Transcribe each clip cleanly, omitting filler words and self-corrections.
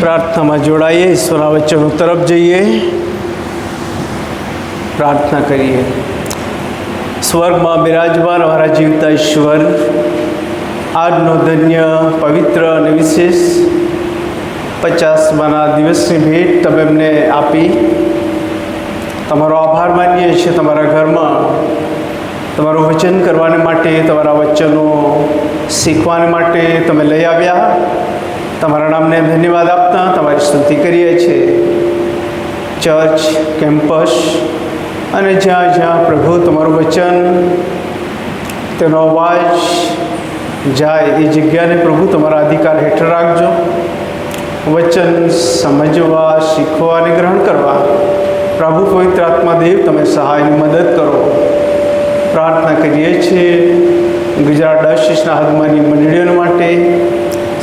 પ્રાર્થનામાં જોડાઈએ, ઈશ્વરના વચનો તરફ જઈએ, પ્રાર્થના કરીએ. સ્વર્ગમાં બિરાજમાન અમારા જીવતા ઈશ્વર, આજનો ધન્ય, પવિત્ર અને વિશેષ 50મા દિવસની ભેટ તમે એમને આપી. તમારો આભાર માનીએ છીએ. તમારા ઘરમાં તમારું વચન કરવાને માટે, તમારા વચનો શીખવાને માટે તમે લઈ આવ્યા. તમારા નામને ધન્યવાદ આપતા તમારી સ્તુતિ કરીએ છીએ. ચર્ચ, કેમ્પસ અને જ્યાં જ્યાં પ્રભુ તમારું વચન, તેનો અવાજ જાય એ જગ્યાને પ્રભુ તમારા અધિકાર હેઠળ રાખજો. વચન સમજવા, શીખવા અને ગ્રહણ કરવા પ્રભુ પવિત્ર આત્મા દેવ તમે સહાયની મદદ કરો. પ્રાર્થના કરીએ છીએ ગુજરાત ડાયોસીસના હાથમાંની મંડળીઓ માટે,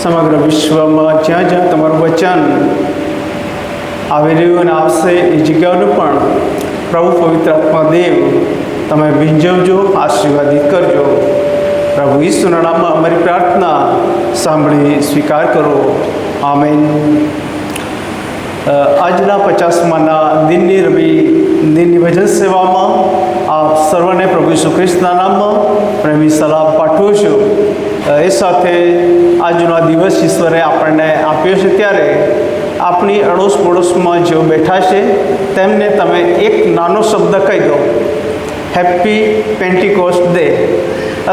સમગ્ર વિશ્વમાં જ્યાં જ્યાં તમારું વચન આવી રહ્યું અને આવશે એ જગ્યાઓને પણ પ્રભુ પવિત્ર આત્મા દેવ તમે ભીંજવજો, આશીર્વાદિત કરજો. પ્રભુ ઈસુના નામમાં અમારી પ્રાર્થના સાંભળી સ્વીકાર કરો. આમેન. આજના 50મા દિનની ભજન સેવામાં આપ સર્વને પ્રભુ ઈસુ ખ્રિસ્તના નામમાં પ્રેમી સલામ પાઠવું છું. એ સાથે આજનો આ દિવસ ઈશ્વરે આપણને આપ્યો છે, ત્યારે આપણી અડોશ પડોશમાં જેઓ બેઠા છે તેમને તમે એક નાનો શબ્દ કહી દો, હેપી પેન્ટિકોસ્ટ ડે,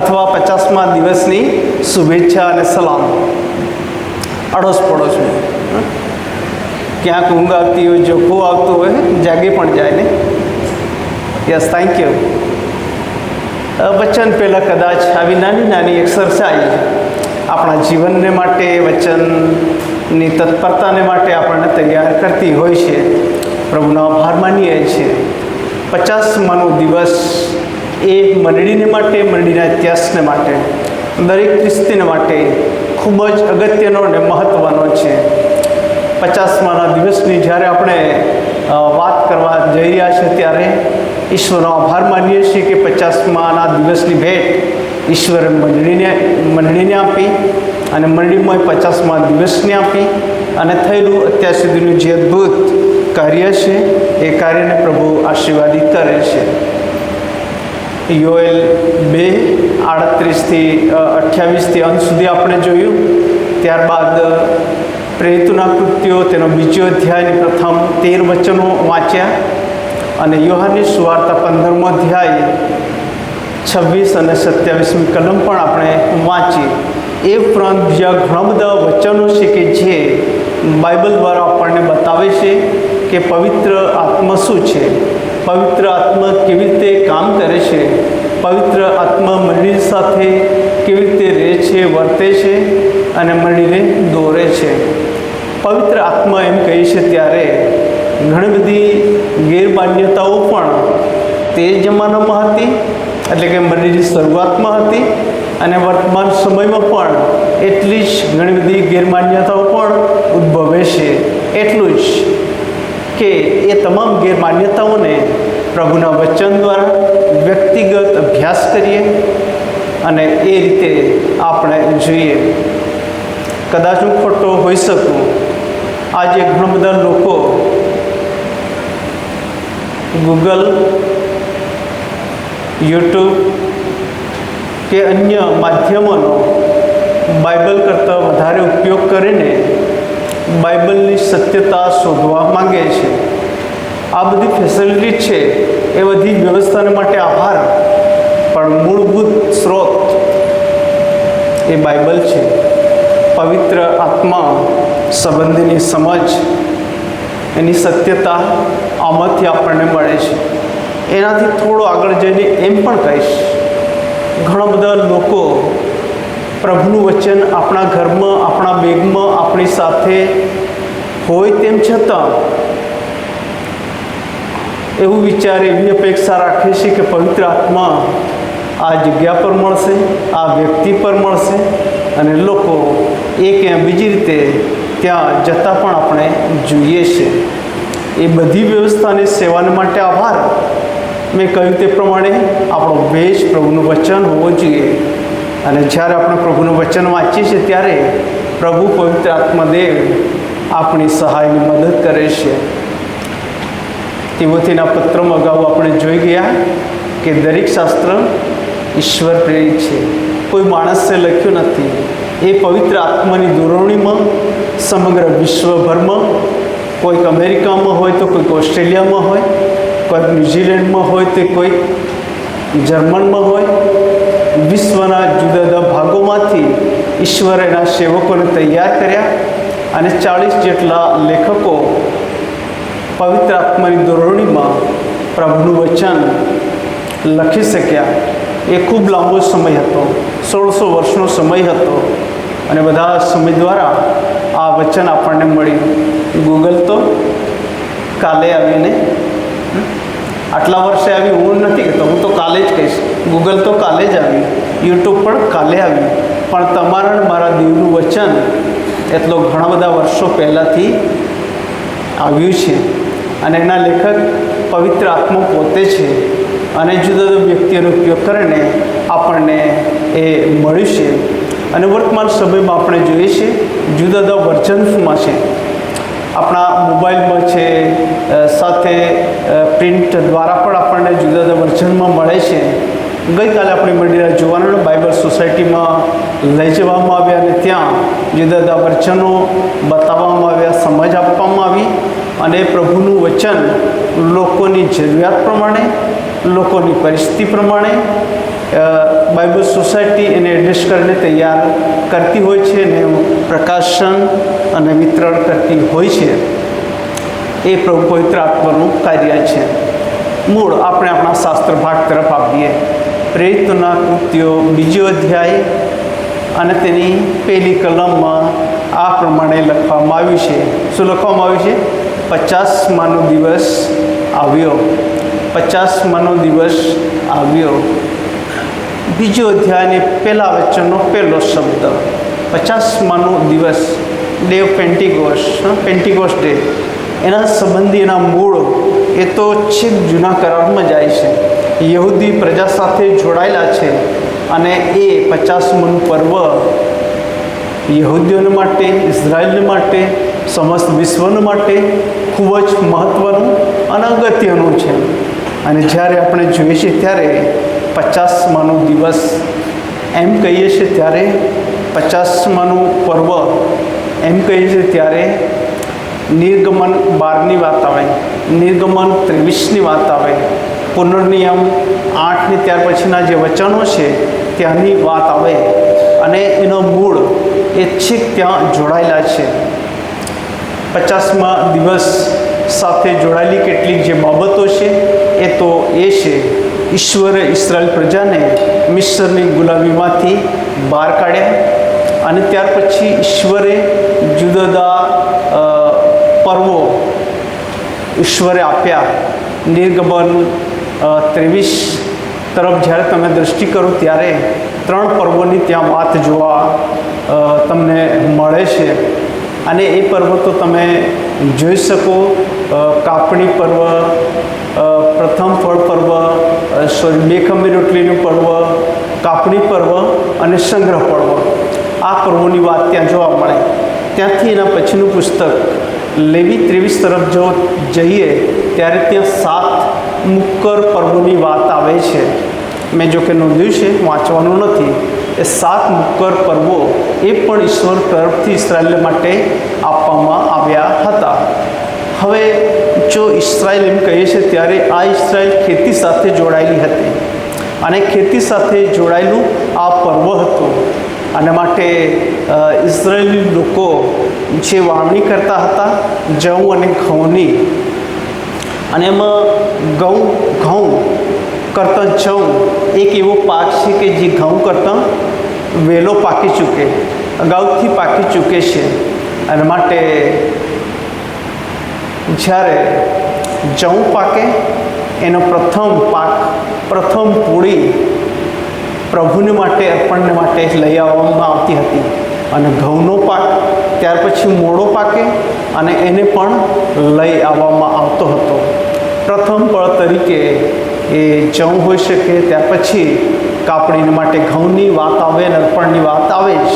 અથવા 50મા દિવસની શુભેચ્છા અને સલામ. અડોશ પડોશમાં ક્યાંક ઊંઘ આવતી હોય, જોખું આવતું હોય, જાગી પણ જાય ને. Yes, thank you. વચન પહેલાં કદાચ આવી નાની નાની એક્સરસાઇઝ આપણા જીવનને માટે, વચનની તત્પરતાને માટે આપણને તૈયાર કરતી હોય છે. પ્રભુનો આભાર માનીએ છીએ. 50માનો દિવસ એ મંડળીને માટે, મંડળીના ઇતિહાસને માટે, દરેક ખ્રિસ્તીને માટે ખૂબ જ અગત્યનો અને મહત્ત્વનો છે. 50માના દિવસની જ્યારે આપણે વાત કરવા જઈ રહ્યા છે, ત્યારે ઈશ્વરનો આભાર માનીએ છીએ કે 50માના દિવસની ભેટ ઈશ્વરે મંડળીને આપી, અને મંડળીમાં 50મા દિવસને આપી, અને થયેલું અત્યાર સુધીનું જે અદ્ભુત કાર્ય છે એ કાર્યને પ્રભુ આશીર્વાદિત કરે છે. યોએલ 2:38-28 અંત સુધી આપણે જોયું. ત્યારબાદ પ્રેરિતોના કૃત્યો તેનો 2 અધ્યાયની પ્રથમ 13 વચનો વાંચ્યા, અને યોહાનની સુવાર્તા 15મો અધ્યાય 26 અને 27મી કલમ પણ આપણે વાંચી. એ ઉપરાંત બીજા ઘણા બધા વચનો છે કે જે બાઇબલ દ્વારા આપણને બતાવે છે કે પવિત્ર આત્મા શું છે, પવિત્ર આત્મા કેવી રીતે કામ કરે છે, પવિત્ર આત્મા મંડળી સાથે કેવી રીતે રહે છે, વર્તે છે અને મંડળીને દોરે છે. પવિત્ર આત્મા એમ કહે છે ત્યારે ઘણી બધી ગેરમાન્યતાઓ પણ તે જમાનામાં હતી, એટલે કે મંડળીની શરૂઆતમાં હતી, અને વર્તમાન સમયમાં પણ એટલી જ ઘણી બધી ગેરમાન્યતાઓ પણ ઉદ્ભવે છે. એટલું જ કે એ તમામ ગેરમાન્યતાઓને પ્રભુના વચન દ્વારા વ્યક્તિગત અભ્યાસ કરીએ અને એ રીતે આપણે જોઈએ. કદાચ હું ખોટો હોઈ શકું. આજે ઘણા બધા લોકો ગૂગલ, યુટ્યુબ કે અન્ય માધ્યમોનો બાઇબલ કરતાં વધારે ઉપયોગ કરીને બાઇબલની સત્યતા શોધવા માંગે છે. આ બધી ફેસિલિટી છે, એ બધી વ્યવસ્થાને માટે આભાર, પણ મૂળભૂત સ્ત્રોત એ બાઇબલ છે. પવિત્ર આત્મા સંબંધીની સમજ, એની સત્યતા આમાંથી આપણને મળે છે. એનાથી થોડો આગળ જઈને એમ પણ કહીશ, ઘણા બધા લોકો પ્રભુનું વચન આપણા ઘરમાં, આપણા બેગમાં, આપણી સાથે હોય તેમ છતાં એવું વિચારે, એવી અપેક્ષા રાખે છે કે પવિત્ર આત્મા આ જગ્યા પર મળશે, આ વ્યક્તિ પર મળશે, અને લોકો એક બીજી રીતે ત્યાં જતાં પણ આપણે જોઈએ છે. એ બધી વ્યવસ્થાની સેવાને માટે આભાર, મેં કહ્યું તે પ્રમાણે આપણો ભેજ પ્રભુનું વચન હોવો જોઈએ. અને જ્યારે આપણે પ્રભુનું વચન વાંચીએ છીએ ત્યારે પ્રભુ પવિત્ર આત્માદેવ આપણી સહાયની મદદ કરે છે. તિમોથીના પત્રમાં અગાઉ આપણે જોઈ ગયા કે દરેક શાસ્ત્ર ઈશ્વર પ્રેરિત છે, કોઈ માણસે લખ્યું નથી. એ પવિત્ર આત્માની દોરવણીમાં સમગ્ર વિશ્વભરમાં, કોઈક અમેરિકામાં હોય તો કોઈક ઓસ્ટ્રેલિયામાં હોય, કોઈક ન્યૂઝીલેન્ડમાં હોય તો કોઈક જર્મનમાં હોય, વિશ્વના જુદા જુદા ભાગોમાંથી ઈશ્વરે એના સેવકોને તૈયાર કર્યા અને 40 જેટલા લેખકો પવિત્ર આત્માની દોરવણીમાં પ્રભુનું વચન લખી શક્યા. એ ખૂબ લાંબો સમય હતો, 1600 વર્ષનો સમય હતો. અને બધા સમય દ્વારા આ વચન આપણને મળ્યું. ગૂગલ તો કાલે આવીને, આટલા વર્ષે આવી હું નથી કહેતો, હું તો કાલે જ કહીશ. ગૂગલ તો કાલે જ આવી, યુટ્યુબ પણ કાલે આવ્યું, પણ તમારા ને મારા દેવનું વચન એટલો ઘણા બધા વર્ષો પહેલાંથી આવ્યું છે. અને એના લેખક પવિત્ર આત્મા પોતે છે. અને જુદા જુદા વ્યક્તિઓનો ઉપયોગ કરીને આપણને એ મળ્યું છે. અને વર્તમાન સમયમાં આપણે જોઈએ છીએ જુદા જુદા વર્ઝન્સમાં છે, આપણા મોબાઈલમાં છે, સાથે પ્રિન્ટ દ્વારા પણ આપણને જુદા જુદા વર્ઝનમાં મળે છે. ગઈકાલે આપણે મંદિરે જોવાના બાઇબલ સોસાયટીમાં લઈ જવામાં આવ્યા અને ત્યાં જુદા જુદા વર્ઝનો બતાવવામાં આવ્યા, સમજ આપવામાં આવી. અને પ્રભુનું વચન લોકોની જરૂરિયાત પ્રમાણે, લોકોની પરિસ્થિતિ પ્રમાણે બાઇબલ સોસાયટી એને એડ્રેસ કરીને તૈયાર કરતી હોય છે અને પ્રકાશન અને વિતરણ કરતી હોય છે. એ પ્રભુ પવિત્ર આત્માનું કાર્ય છે. મૂળ આપણે આપણા શાસ્ત્ર ભાગ તરફ આપીએ. પ્રેરિતોના કૃત્યો 2 અધ્યાય અને તેની પહેલી કલમમાં આ પ્રમાણે લખવામાં આવ્યું છે. શું લખવામાં આવ્યું છે? 50માનો દિવસ આવ્યો. 50માનો દિવસ આવ્યો. 2 અધ્યાયની પહેલા વચનનો પહેલો શબ્દ 50માનો દિવસ, ડે ઓફ પેન્ટિકોસ્ટ ડે. એના સંબંધી એના મૂળ એ તો છેક જૂના કરારમાં જાય છે. યહૂદી પ્રજા સાથે જોડાયેલા છે અને એ 50માનું પર્વ યહૂદીઓને માટે, ઇઝરાયલને માટે, સમસ્ત વિશ્વને માટે ખૂબ જ મહત્ત્વનું અને અગત્યનું છે. અને જ્યારે આપણે જોઈએ છીએ ત્યારે 50માનો દિવસ એમ કહીએ છીએ ત્યારે, 50માનું પર્વ એમ કહીએ છીએ ત્યારે નિર્ગમન 12ની વાત આવે, નિર્ગમન 23ની વાત આવે, પુનર્નિયમ 8 ને ત્યાર પછીના જે વચનો છે ત્યાંની વાત આવે. અને એનો મૂળ એ છેક ત્યાં જોડાયેલા છે. 50મા દિવસ સાથે જોડાયેલી કેટલીક જે બાબતો છે એ તો એ છે, ઈશ્વરે ઇસરાયેલ પ્રજાને મિસ્રની ગુલામીમાંથી બહાર કાઢ્યા અને ત્યાર પછી ઈશ્વરે જુદા જુદા પર્વો ઈશ્વરે આપ્યા. નિર્ગમન 23 તરફ જ્યારે તમે દૃષ્ટિ કરો ત્યારે 3 પર્વોની ત્યાં વાત જોવા તમને મળે છે. અને એ પર્વ તો તમે જોઈ શકો, કાપણી પર્વ, પ્રથમ ફળ પર્વ, બેખમી રોટલીનું પર્વ, કાપણી પર્વ અને સંગ્રહ પર્વ. આ પર્વોની વાત ત્યાં જોવા મળે. ત્યાંથી એના પછીનું પુસ્તક લેવી 23 તરફ જો જઈએ ત્યારે ત્યાં 7 મુક્કર પર્વોની વાત આવે છે. મેં જો કે નોંધ્યું છે, વાંચવાનું નથી. એ 7 મુક્કર પર્વો એ પણ ઈશ્વર તરફથી ઇસરાયેલ માટે આપવામાં આવ્યા હતા. હવે જો ઇસરાયેલ એમ કહીએ છીએ ત્યારે આ ઇસરાયેલ ખેતી સાથે જોડાયેલી હતી અને ખેતી સાથે જોડાયેલું આ પર્વ હતું. અને માટે ઇઝરાયેલી લોકો જે વાવણી કરતા હતા જવ અને ઘઉંની, અને એમાં ઘઉં કરતાં જવ એક એવો પાક છે કે જે ઘઉં કરતાં વહેલો પાકી ચૂકે, અગાઉથી પાકી ચૂકે છે. અને માટે જ્યારે જવ પાકે એનો પ્રથમ પાક, પ્રથમ પૂળી પ્રભુને માટે, અર્પણને માટે લઈ આવવામાં આવતી હતી. અને ઘઉંનો પાક ત્યાર પછી મોડો પાકે અને એને પણ લઈ આવવામાં આવતો હતો. પ્રથમ ફળ તરીકે એ જવ હોઈ શકે, ત્યાર પછી કાપણી માટે ઘઉંની વાત આવે અને અર્પણની વાત આવે જ,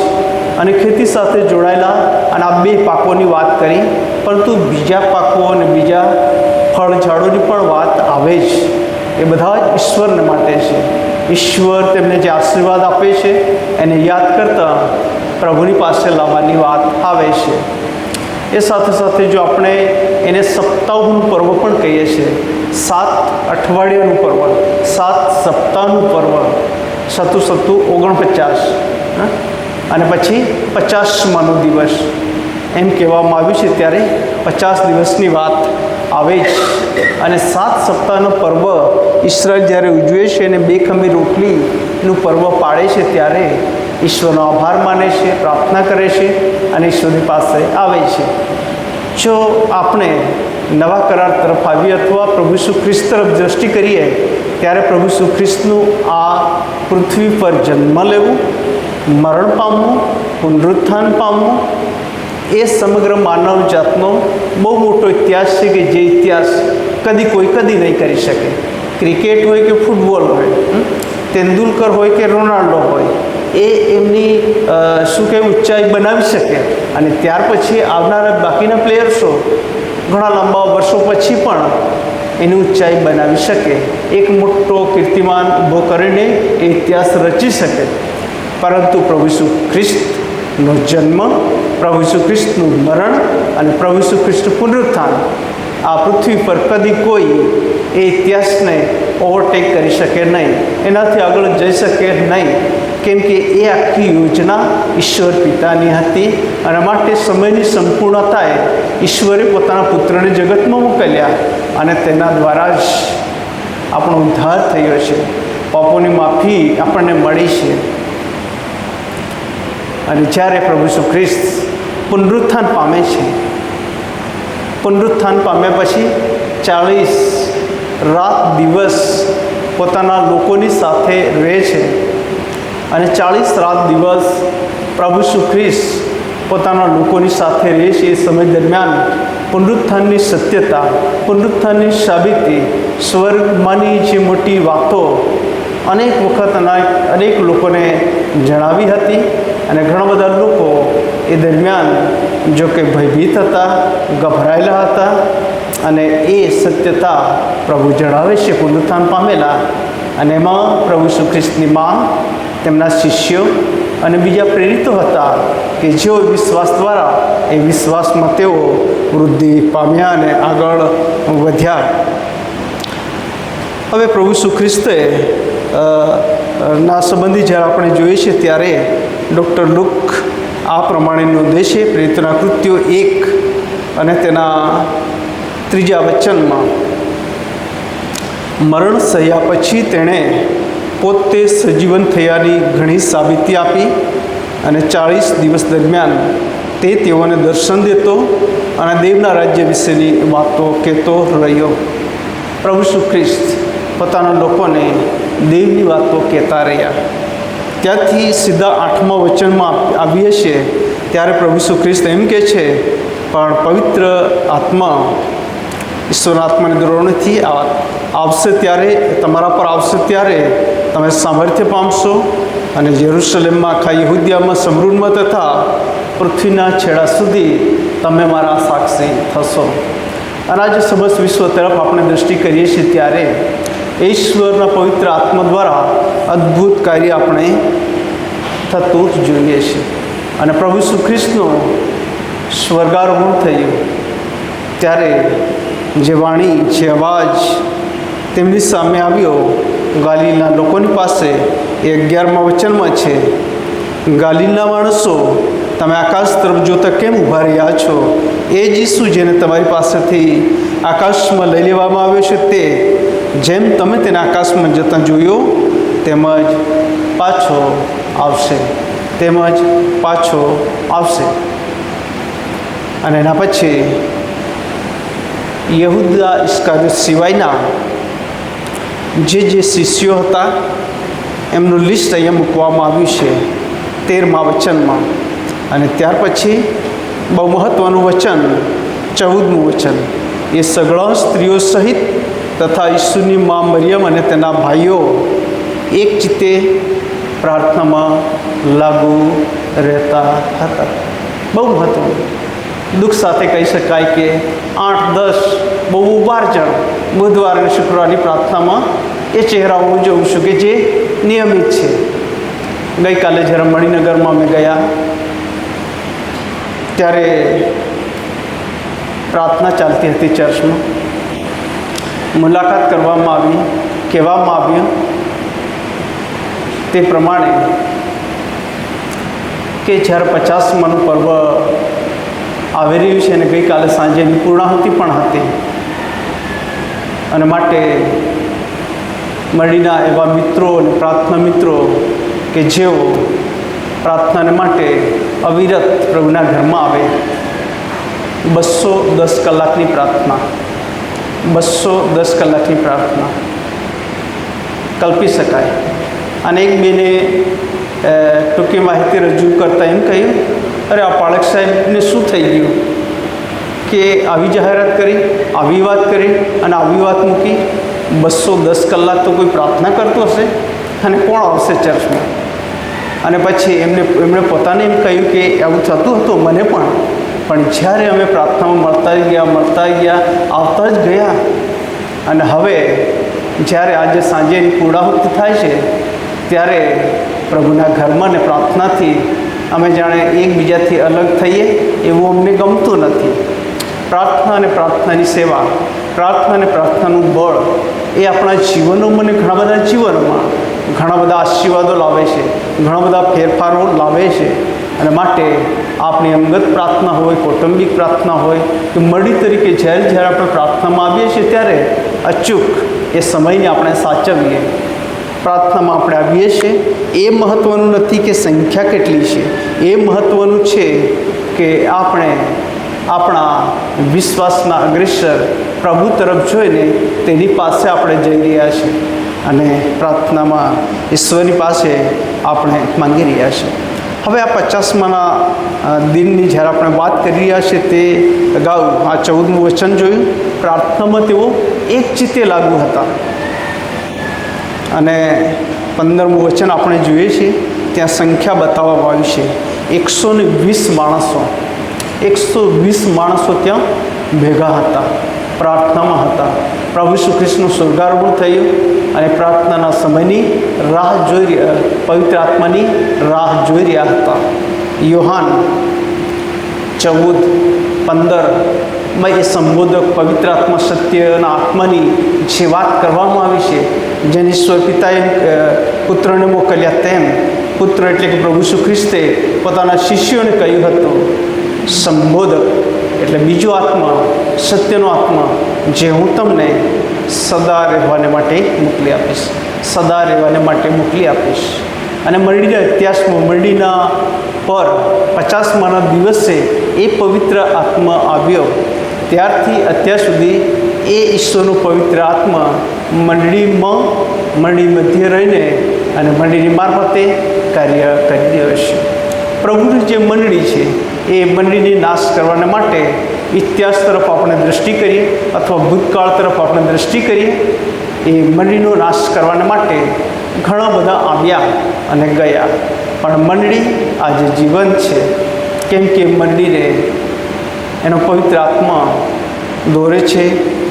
અને ખેતી સાથે જોડાયેલા અને આ બે પાકોની વાત કરી, પરંતુ બીજા પાકો અને બીજા ફળ ઝાડોની પણ વાત આવે જ. એ બધા જ ઈશ્વરને માટે છે. ઈશ્વર તેમને જે આશીર્વાદ આપે છે એને યાદ કરતાં પ્રભુની પાસે લાવવાની વાત આવે છે. એ સાથે સાથે જો આપણે એને સપ્તાહનું પર્વ પણ કહીએ છીએ, 7 અઠવાડિયાનું પર્વ, 7 સપ્તાહનું પર્વ, 7 7 49, અને પછી 50માનો દિવસ એમ કહેવામાં આવ્યું છે. ત્યારે 50 દિવસની વાત આવે જ. અને 7 સપ્તાહનો પર્વ ઈસરાયલ જ્યારે ઉજવે છે અને 2 ખમી રોટલીનું પર્વ પાડે છે, ત્યારે ઈશ્વરનો આભાર માને છે, પ્રાર્થના કરે છે અને ઈશ્વરની પાસે આવે છે. જો આપણે નવા કરાર તરફ આવીએ અથવા પ્રભુ ઈસુ ખ્રિસ્ત તરફ દૃષ્ટિ કરીએ, ત્યારે પ્રભુ ઈસુ ખ્રિસ્તનું આ પૃથ્વી પર જન્મ લેવું, મરણ પામવું, પુનરુત્થાન પામવું, એ સમગ્ર માનવ જાતનો બહુ મોટો ઇતિહાસ છે કે જે ઇતિહાસ કોઈ કદી નહીં કરી શકે. ક્રિકેટ હોય કે ફૂટબોલ હોય, તેંડુલકર હોય કે રોનાલ્ડો હોય, એ એમની ઊંચાઈ બનાવી શકે, અને ત્યાર પછી આવનારા બાકીના પ્લેયર્સો ઘણા લાંબા વર્ષો પછી પણ એની ઊંચાઈ બનાવી શકે, એક મોટો કીર્તિમાન ઊભો કરીને એ ઇતિહાસ રચી શકે. પરંતુ પ્રભુ ઈસુ ખ્રિસ્તનો જન્મ, પ્રભુ ઈસુ ખ્રિસ્તનું મરણ અને પ્રભુ ઈસુ ખ્રિસ્તનું પુનરુત્થાન આ પૃથ્વી પર કદી કોઈ એ ઇતિહાસને ઓવરટેક કરી શકે નહીં, એનાથી આગળ જઈ શકે નહીં, કેમ કે એ આખી યોજના ઈશ્વર પિતાની હતી. અને માટે સમયની સંપૂર્ણતાએ ઈશ્વરે પોતાના પુત્રને જગતમાં મોકલ્યા અને તેના દ્વારા જ આપણો ઉદ્ધાર થયો છે, પાપોની માફી આપણને મળી છે. અને જ્યારે પ્રભુ ઈસુ ખ્રિસ્ત પુનરુત્થાન પામે છે, પુનરુત્થાન પામ્યા પછી 40 રાત દિવસ પોતાના લોકોની સાથે રહે છે, અને 40 રાત દિવસ પ્રભુ ઈસુ ખ્રિસ્ત પોતાના લોકોની સાથે રહે છે. એ સમય દરમિયાન પુનરુત્થાનની સત્યતા, પુનરુત્થાનની સાબિતી, સ્વર્ગમાંની જે મોટી વાતો અનેક વખત અનેક લોકોને જણાવી હતી. અને ઘણા બધા લોકો એ દરમિયાન જો કે ભયભીત હતા, ગભરાયેલા હતા, અને એ સત્યતા પ્રભુ જણાવે છે પુનરુત્થાન પામેલા. અને એમાં પ્રભુ ઈસુ ખ્રિસ્તની માં, તેમના શિષ્યો અને બીજા પ્રેરિતો હતા કે જેઓ વિશ્વાસ દ્વારા એ વિશ્વાસમાં તેઓ વૃદ્ધિ પામ્યા અને આગળ વધ્યા. હવે પ્રભુ ઈસુ ખ્રિસ્તે ના સંબંધી જ્યારે આપણે જોઈએ છીએ, ત્યારે ડૉક્ટર લુક આ પ્રમાણે નોંધે છે, પ્રેરિતોના કૃત્યો 1 અને તેના 3 વચનમાં, મરણ સહ્યા પછી તેણે પોતે સજીવન થયાની ઘણી સાબિતી આપી, અને 40 દિવસ દરમિયાન તે તેઓને દર્શન દેતો અને દેવના રાજ્ય વિશેની વાતો કહેતો રહ્યો. પ્રભુ ઈસુ ખ્રિસ્ત પોતાના લોકોને દેવની વાતો કહેતા રહ્યા. ત્યાંથી સીધા 8મા વચનમાં આવીએ છીએ, ત્યારે પ્રભુ ઈસુ ખ્રિસ્ત એમ કહે છે, પણ પવિત્ર આત્મા, ઈશ્વરના આત્માની દ્રોણથી આવશે ત્યારે, તમારા પર આવશે ત્યારે તમે સામર્થ્ય પામશો, અને જેરુસલેમમાં, આખા યહૂદિયામાં, સમરૂનમાં તથા પૃથ્વીના છેડા સુધી તમે મારા સાક્ષી થશો. અને આજે સમસ્ત વિશ્વ તરફ આપણે દૃષ્ટિ કરીએ છીએ, ત્યારે ઈશ્વરના પવિત્ર આત્મા દ્વારા અદ્ભુત કાર્ય આપણે થતું જ જોઈએ છીએ. અને પ્રભુ ઈસુ ખ્રિસ્તનું સ્વર્ગારોહણ થયું ત્યારે જે વાણી, જે અવાજ તેમની સામે આવ્યો ગાલિલના લોકોની પાસે, એ 11મા વચનમાં છે, ગાલિલના માણસો, તમે આકાશ તરફ જોતા કેમ ઊભા રહ્યા છો? એ જ ઈસુ જેને તમારી પાસેથી આકાશમાં લઈ લેવામાં આવ્યો છે, તે જેમ તમે તેને આકાશમાં જતાં જોયો તેમજ પાછો આવશે, તેમજ પાછો આવશે. અને એના પછી યહૂદા ઇસ્કારિયોત સિવાયના જે શિષ્યો હતા એમનું લિસ્ટ અહીંયા મૂકવામાં આવ્યું છે 13મા વચનમાં. અને ત્યાર પછી બહુ મહત્ત્વનું વચન, 14મું વચન, એ સગળા સ્ત્રીઓ સહિત તથા ઈસુની મા મરિયમ અને તેના ભાઈઓ એક ચિત્તે પ્રાર્થનામાં લાગુ રહેતા હતા. બહુ મહત્વનું. દુઃખ સાથે કહી શકાય કે 8-10 બહુ 12 જણ બુધવાર અને શુક્રવારની પ્રાર્થનામાં એ ચહેરાઓ હું જોઉં છું કે જે નિયમિત છે. ગઈકાલે જ્યારે મણિનગરમાં અમે ગયા ત્યારે પ્રાર્થના ચાલતી હતી ચર્ચમાં. મુલાકાત કરવામાં આવી, કહેવામાં આવ્યું તે પ્રમાણે કે જ્યારે 50માનું પર્વ આવી રહ્યું છે અને ગઈકાલે સાંજેની પૂર્ણાહુતિ પણ હતી અને માટે મળીના એવા મિત્રો અને પ્રાર્થના મિત્રો કે જેઓ પ્રાર્થનાને માટે અવિરત પ્રભુના ઘરમાં આવે. 210 કલાકની પ્રાર્થના, 210 કલાકની પ્રાર્થના કલ્પી શકાય. અને એક બેને ટૂંકી માહિતી રજૂ કરતાં એમ કહ્યું, અરે આ પાળક સાહેબને શું થઈ ગયું કે આવી જાહેરાત કરી, આવી વાત કરી અને આવી વાત મૂકી. 210 કલાક તો કોઈ પ્રાર્થના કરતો હશે અને કોણ આવશે ચર્ચમાં? અને પછી એમણે પોતાને એમ કહ્યું કે આવું થતું હતું મને પણ જ્યારે અમે પ્રાર્થનામાં મળતા ગયા આવતા જ ગયા. અને હવે જ્યારે આજે સાંજેની પૂર્ણાહુતિ થાય છે ત્યારે પ્રભુના ઘરમાં ને પ્રાર્થનાથી અમે જાણે એકબીજાથી અલગ થઈએ એવું અમને ગમતું નથી. પ્રાર્થના અને પ્રાર્થનાની સેવા, પ્રાર્થના અને પ્રાર્થનાનું બળ એ આપણા જીવનોમાં અને ઘણા બધા જીવનોમાં ઘણા બધા આશીર્વાદો લાવે છે, ઘણા બધા ફેરફારો લાવે છે. અને માટે આપણી અંગત પ્રાર્થના હોય, કૌટુંબિક પ્રાર્થના હોય કે મળી તરીકે જ્યારે આપણે પ્રાર્થનામાં આવીએ છીએ ત્યારે અચૂક એ સમયને આપણે સાચવીએ. પ્રાર્થનામાં આપણે આવીએ છીએ એ મહત્ત્વનું નથી કે સંખ્યા કેટલી છે, એ મહત્ત્વનું છે કે આપણે આપણા વિશ્વાસના અગ્રેસર પ્રભુ તરફ જોઈને તેની પાસે આપણે જઈ રહ્યા છીએ અને પ્રાર્થનામાં ઈશ્વરની પાસે આપણે માંગી રહ્યા છીએ. હવે આ 50માના દિનની જ્યારે આપણે વાત કરી રહ્યા છીએ તે અગાઉ આ 14મું વચન જોયું. પ્રાર્થનામાં તેઓ એક ચિત્તે લાગુ હતા. અને 15મું વચન આપણે જોઈએ છીએ ત્યાં સંખ્યા બતાવવામાં આવી છે. 120 માણસો, 120 માણસો ત્યાં ભેગા હતા, પ્રાર્થનામાં હતા. પ્રભુ શ્રી કૃષ્ણનું સ્વર્ગારોહણ થયું અને પ્રાર્થનાના સમયની રાહ જોઈ રહ્યા, પવિત્ર આત્માની રાહ જોઈ રહ્યા હતા. યોહાન 14:15 એ સંબોધક પવિત્ર આત્મા સત્યના આત્માની જે વાત કરવામાં આવી છે, જેને ઈશ્વર પિતાએ પુત્રને મોકલ્યા તેમ પુત્ર એટલે કે પ્રભુ શ્રી ખ્રિસ્તે પોતાના શિષ્યોને કહ્યું હતું. સંબોધક એટલે બીજો આત્મા, સત્યનો આત્મા, જે હું તમને સદા રહેવાને માટે મોકલી આપીશ, સદા રહેવાને માટે મોકલી આપીશ. અને મંડળીના ઇતિહાસમાં મંડળીના પર 50માના દિવસે એ પવિત્ર આત્મા આવ્યો. ત્યારથી અત્યાર સુધી એ ઈશ્વરનો પવિત્ર આત્મા મંડળી મધ્ય રહીને અને મંડળીની મારફતે કાર્ય કરી રહ્યો છે. પ્રભુની જે મંડળી છે એ મંડળીને નાશ કરવાને માટે ઇતિહાસ તરફ આપણે દૃષ્ટિ કરીએ અથવા ભૂતકાળ તરફ આપણે દૃષ્ટિ કરીએ, એ મંડળીનો નાશ કરવાને માટે ઘણા બધા આવ્યા અને ગયા. પણ મંડળી આજે જીવંત છે, કેમ કે મંડળીને એનો પવિત્ર આત્મા દોરે છે,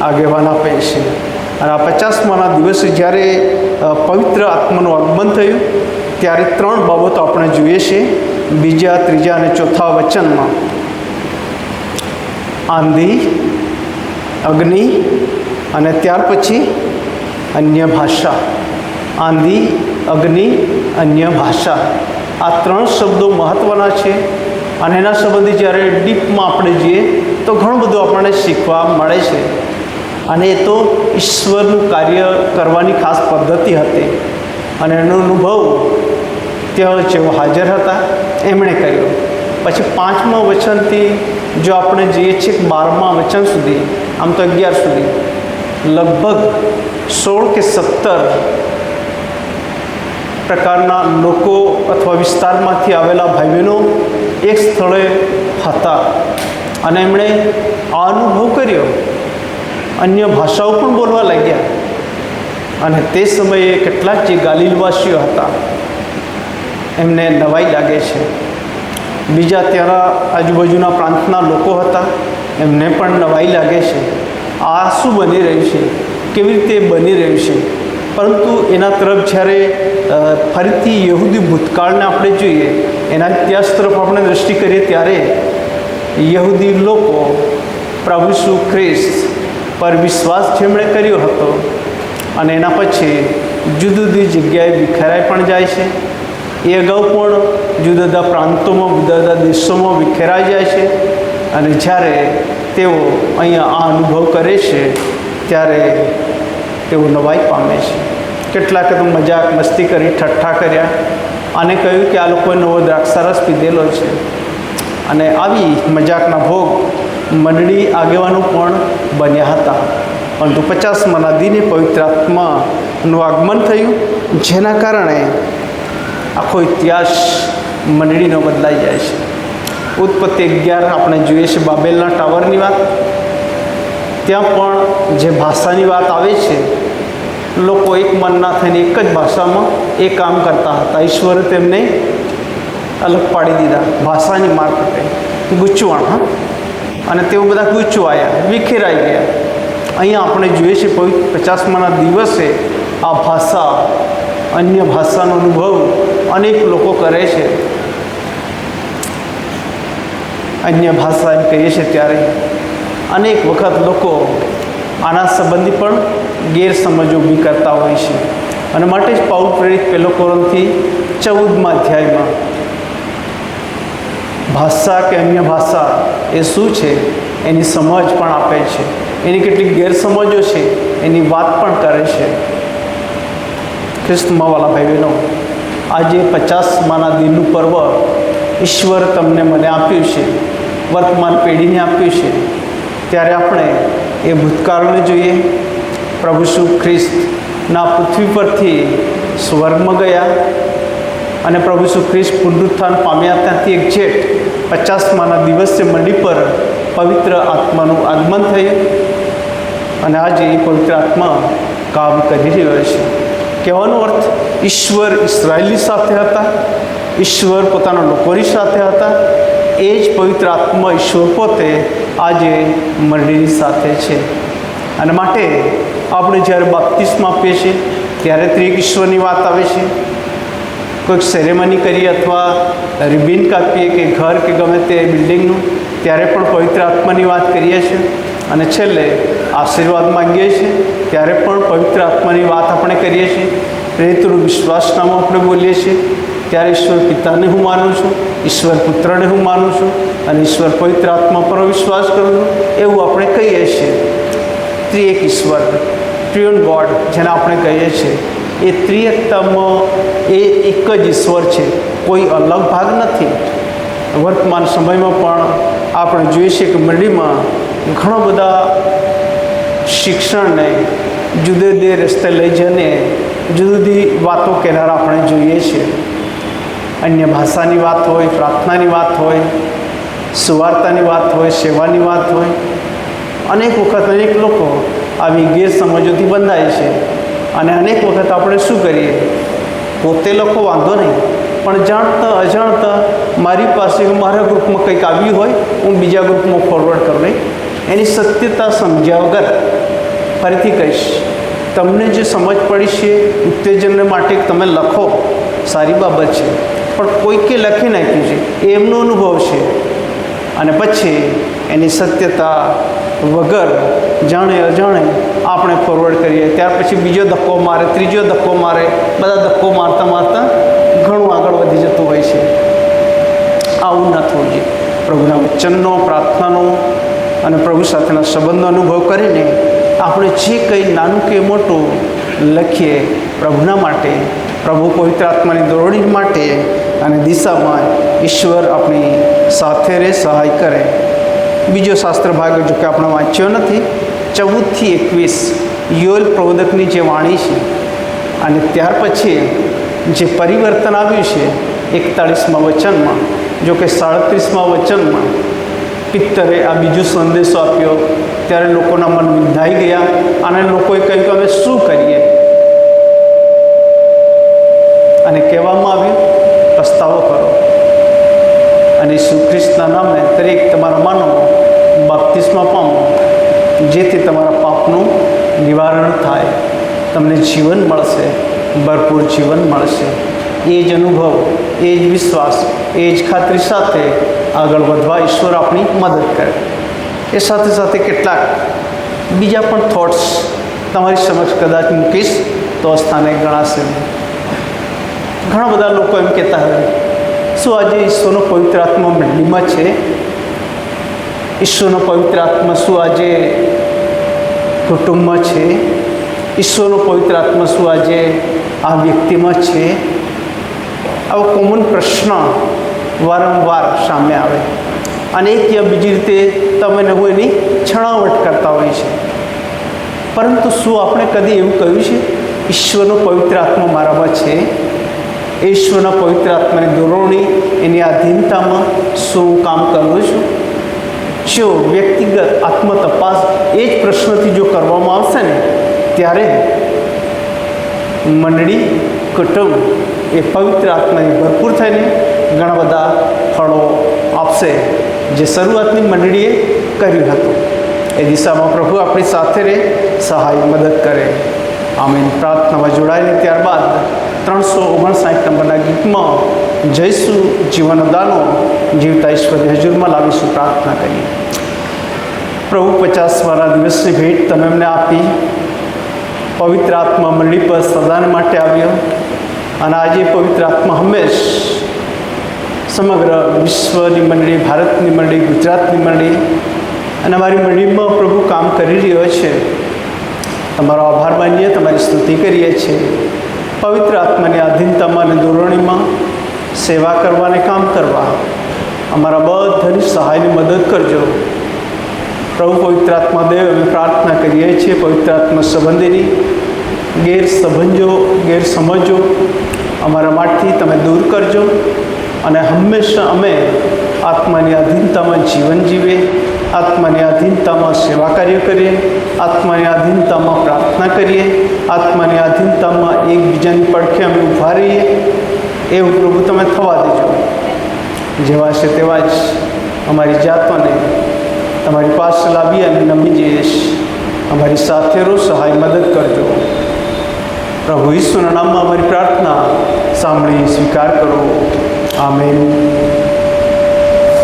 આગેવાન આપે છે. અને આ 50માના દિવસે જ્યારે પવિત્ર આત્માનું આગમન થયું ત્યારે 3 બાબતો આપણે જોઈએ છીએ 2, 3 અને 4 વચનમાં. આંધી, અગ્નિ અને ત્યાર પછી અન્ય ભાષા. આંધી, અગ્નિ, અન્ય ભાષા, આ 3 શબ્દો મહત્ત્વના છે. અને એના સંબંધી જ્યારે ડીપમાં આપણે જઈએ તો ઘણું બધું આપણને શીખવા મળે છે. અને એ તો ઈશ્વરનું કાર્ય કરવાની ખાસ પદ્ધતિ હતી અને એનો અનુભવ ત્યાં જેઓ હાજર હતા એમણે કર્યો. પછી 5મા વચનથી જો આપણે જઈએ છીએ 12મા વચન સુધી, આમ તો 11 સુધી, લગભગ 16 કે 17 પ્રકારના લોકો અથવા વિસ્તારમાંથી આવેલા ભાઈ બહેનો એક સ્થળે હતા અને એમણે આ અનુભવ કર્યો અન્ય ભાષાઓ પણ બોલવા લાગ્યા. અને તે સમયે કેટલાક જે ગાલિલવાસીઓ હતા એમને નવાઈ લાગે છે. બીજા ત્યાં આજુબાજુના પ્રાંતના લોકો હતા, એમને પણ નવાઈ લાગે છે. આ શું બની રહ્યું છે, કેવી રીતે બની રહ્યું છે? પરંતુ એના તરફ જ્યારે ફરીથી યહૂદી ભૂતકાળને આપણે જોઈએ, એના ઇતિહાસ તરફ આપણે દૃષ્ટિ કરીએ, ત્યારે યહૂદી લોકો પ્રભુ ઈસુ ખ્રિસ્ત પર વિશ્વાસ જેમણે કર્યો હતો અને એના પછી જુદી જુદી જગ્યાએ વિખેરાઈ પણ જાય છે. એ અગાઉ પણ જુદા જુદા પ્રાંતોમાં, જુદા જુદા દેશોમાં વિખેરાઈ જાય છે. અને જ્યારે તેઓ અહીંયા આ અનુભવ કરે છે ત્યારે તેઓ નવાઈ પામે છે. કેટલાકે તો મજાક મસ્તી કરી, ઠઠ્ઠા કર્યા અને કહ્યું કે આ લોકોએ નવો દ્રાક્ષારસ પીધેલો છે. અને આવી મજાકના ભોગ મંડળી આગેવાનો પણ બન્યા હતા. પરંતુ 50માના દિને પવિત્ર આત્માનું આગમન થયું, જેના કારણે આખો ઇતિહાસ મંડળીનો બદલાઈ જાય છે. ઉત્પત્તિ 11 આપણે જોઈએ છીએ બાબેલના ટાવરની વાત. ત્યાં પણ જે ભાષાની વાત આવે છે, લોકો એક મનના થઈને એક જ ભાષામાં એ કામ કરતા હતા. ઈશ્વરે તેમને અલગ પાડી દીધા ભાષાની મારફતે, ગૂંચવણ. અને તેઓ બધા ગૂંચવાયા, વિખેરાઈ ગયા. અહીંયા આપણે જોઈએ છીએ 50માના દિવસે આ ભાષા, અન્ય ભાષાનો અનુભવ અનેક લોકો કરે છે. અન્ય ભાષા એમ કહીએ છીએ ત્યારે અનેક વખત લોકો આના સંબંધી પણ ગેરસમજો ઊભી કરતા હોય છે. અને માટે જ પાઉલ પ્રેરિત 1 કોરિન્થી 14મા અધ્યાયમાં ભાષા કે અન્ય ભાષા એ શું છે એની સમજ પણ આપે છે. એની કેટલીક ગેરસમજો છે એની વાત પણ કરે છે. ખ્રિસ્તમાં વાલા ભાઈ બહેનો, આજે 50માના દિનનું પર્વ ઈશ્વર તમને મને આપ્યું છે, વર્તમાન પેઢીને આપ્યું છે. ત્યારે આપણે એ ભૂતકાળને જોઈએ. પ્રભુ ઈસુ ખ્રિસ્તના પૃથ્વી પરથી સ્વર્ગમાં ગયા અને પ્રભુ ઈસુ ખ્રિસ્ત પુનરુત્થાન પામ્યા. ત્યાંથી એક જેઠ 50માના દિવસે મંડી પર પવિત્ર આત્માનું આગમન થયું અને આજે એ પવિત્ર આત્મા કામ કરી રહ્યો છે. કહેવાનો અર્થ, ઈશ્વર ઇસરાયેલી સાથે હતા, ઈશ્વર પોતાના લોકોની સાથે હતા. એ જ પવિત્ર આત્મા ઈશ્વર પોતે આજે મંડળીની સાથે છે. અને માટે આપણે જ્યારે બાપ્તિસ્મા આપીએ છીએ ત્યારે ત્રિએક ઈશ્વરની વાત આવે છે. કોઈક સેરેમની કરીએ અથવા રિબિન કાપીએ કે ઘર કે ગમે તે બિલ્ડિંગનું, ત્યારે પણ પવિત્ર આત્માની વાત કરીએ છીએ. અને છેલ્લે આશીર્વાદ માંગીએ છીએ ત્યારે પણ પવિત્ર આત્માની વાત આપણે કરીએ છીએ. પ્રેરિતોનું વિશ્વાસનામું આપણે બોલીએ છીએ ત્યારે ઈશ્વર પિતાને હું માનું છું, ઈશ્વર પુત્રને હું માનું છું અને ઈશ્વર પવિત્ર આત્મા પર વિશ્વાસ કરું છું, એવું આપણે કહીએ છીએ. ત્રિએક ઈશ્વર, ટ્રિયુન ગોડ જેને આપણે કહીએ છીએ, એ ત્રિએકતામાં એ એક જ ઈશ્વર છે, કોઈ અલગ ભાગ નથી. વર્તમાન સમયમાં પણ આપણે જોઈએ છીએ કે મંડળીમાં ઘણા બધા શિક્ષણને જુદે જુદે રસ્તે લઈ જઈને જુદી જુદી વાતો કહેનારા આપણે જોઈએ છીએ. અન્ય ભાષાની વાત હોય, પ્રાર્થનાની વાત હોય, સુવાર્તાની વાત હોય, સેવાની વાત હોય, અનેક વખત અનેક લોકો આવી ગેરસમજોથી બંધાય છે. અને અનેક વખત આપણે શું કરીએ, પોતે લોકો વાંધો નહીં, પણ જાણતા અજાણતા મારી પાસે મારા ગ્રુપમાં કંઈક આવ્યું હોય, હું બીજા ગ્રુપમાં ફોરવર્ડ કરું નહીં. એની સત્યતા સમજ્યા વગર ફરીથી કહીશ, તમને જે સમજ પડી છે ઉત્તેજનને માટે તમે લખો, સારી બાબત છે, પણ કોઈકે લખી નાખ્યું છે એ એમનો અનુભવ છે. અને પછી એની સત્યતા વગર જાણે અજાણે આપણે ફોરવર્ડ કરીએ, ત્યાર પછી બીજો ધક્કો મારે, ત્રીજો ધક્કો મારે, બધા ધક્કો મારતા મારતા ઘણું આગળ વધી જતું હોય છે. આવું ન થવું જોઈએ. પ્રભુના વચનનો, પ્રાર્થનાનો અને પ્રભુ સાથેના સંબંધનો અનુભવ કરીને આપણે જે કંઈ નાનું કે મોટું લખીએ પ્રભુના માટે, પ્રભુ પવિત્ર આત્માની દોરડી માટે અને દિશામાં ઈશ્વર આપણી સાથે રહે, સહાય કરે. બીજો શાસ્ત્ર ભાગ જો કે આપણે વાંચ્યો નથી, 14 થી 21 યોએલ પ્રબોધકની જે વાણી છે. અને ત્યાર પછી જે પરિવર્તન આવ્યું છે 41મા વચનમાં, જો કે 37મા વચનમાં પિત્તરે આ બીજો સંદેશો આપ્યો ત્યારે લોકોના મન વિંધાઈ ગયા અને લોકોએ કહ્યું કે અમે શું કરીએ, અને કહેવામાં આવ્યું પસ્તાવો કરો અને ઈસુ ખ્રિસ્તના નામે દરેક તમારા માનવો, બાપ્તિસ્મા પામો, જેથી તમારા પાપનું નિવારણ થાય, તમને જીવન મળશે, ભરપૂર જીવન મળશે. એ જ અનુભવ, એ જ વિશ્વાસ, એ જ ખાતરી સાથે આગળ વધવા ઈશ્વર આપણી મદદ કરે. એ સાથે સાથે કેટલાક બીજા પણ થોટ્સ તમારી સમક્ષ કદાચ મૂકીશ તો સ્થાને ગણાશે. ઘણા બધા લોકો એમ કહેતા હોય, શું આજે ઈશ્વરનો પવિત્ર આત્મા મંડળીમાં છે? ઈશ્વરનો પવિત્ર આત્મા શું આજે કુટુંબમાં છે? ઈશ્વરનો પવિત્ર આત્મા શું આજે આ વ્યક્તિમાં છે? આવો કોમન પ્રશ્ન વારંવાર સામે આવે અને એક યા બીજી રીતે તમે ને હું એની છણાવટ કરતા હોઈએ છીએ. પરંતુ શું આપણે કદી એવું કહ્યું છે ઈશ્વરનો પવિત્ર આત્મા મારામાં છે? ઈશ્વરના પવિત્ર આત્માની દોરવણી, એની આધીનતામાં શું હું કામ કરું છું? જો વ્યક્તિગત આત્મતપાસ એ જ પ્રશ્નથી જો કરવામાં આવશે ને, ત્યારે મંડળી, કુટુંબ એ પવિત્ર આત્માની ભરપૂર થઈને ઘણા બધા ફળો આપશે, જે શરૂઆતની મંડળીએ કર્યું હતું. એ દિશામાં પ્રભુ આપણી સાથે રહે, સહાય મદદ કરે. આમીન. પ્રાર્થનામાં જોડાઈને ત્યારબાદ 359 નંબરના ગીતમાં જઈશું જીવન દાનો જીવતા ઈશ્વરની હજુરમાં લાવીશું. પ્રાર્થના કરીએ. પ્રભુ 50મા દિવસની ભેટ તમે અમને આપી, પવિત્ર આત્મા મંડળી પર સદાન માટે આવ્યો અને આજે પવિત્ર આત્મા હંમેશ સમગ્ર વિશ્વની મંડળી, ભારતની મંડળી, ગુજરાતની મંડળી અને અમારી મંડળીમાં પ્રભુ કામ કરી રહ્યો છે. તમારો આભાર માનીએ, તમારી સ્તુતિ કરીએ છીએ. પવિત્ર આત્માની આધીનતામાં અને દોરવણીમાં સેવા કરવાને કામ કરવા અમારા બધાની સહાયની મદદ કરજો. પ્રભુ પવિત્ર આત્મા દેવ, અમે પ્રાર્થના કરીએ છીએ પવિત્ર આત્મા સંબંધીની ગેરસમજો અમારા માટેથી તમે દૂર કરજો અને હંમેશા અમે આત્માની આધીનતામાં જીવન જીવીએ, આત્માની આધીનતામાં સેવા કાર્ય કરીએ, આત્માની આધીનતામાં પ્રાર્થના કરીએ, આત્માની આધીનતામાં એકબીજાની પડખે અમે ઊભા રહીએ. એવું પ્રભુ તમે થવા દેજો. જેવા છે તેવા જ અમારી જાતોને તમારી પાસે લાવી અને નમી જઈએ. અમારી સાથે રહો, સહાય મદદ કરજો. પ્રભુ ઈશ્વરના નામમાં અમારી પ્રાર્થના સાંભળી સ્વીકાર કરો. આમેન.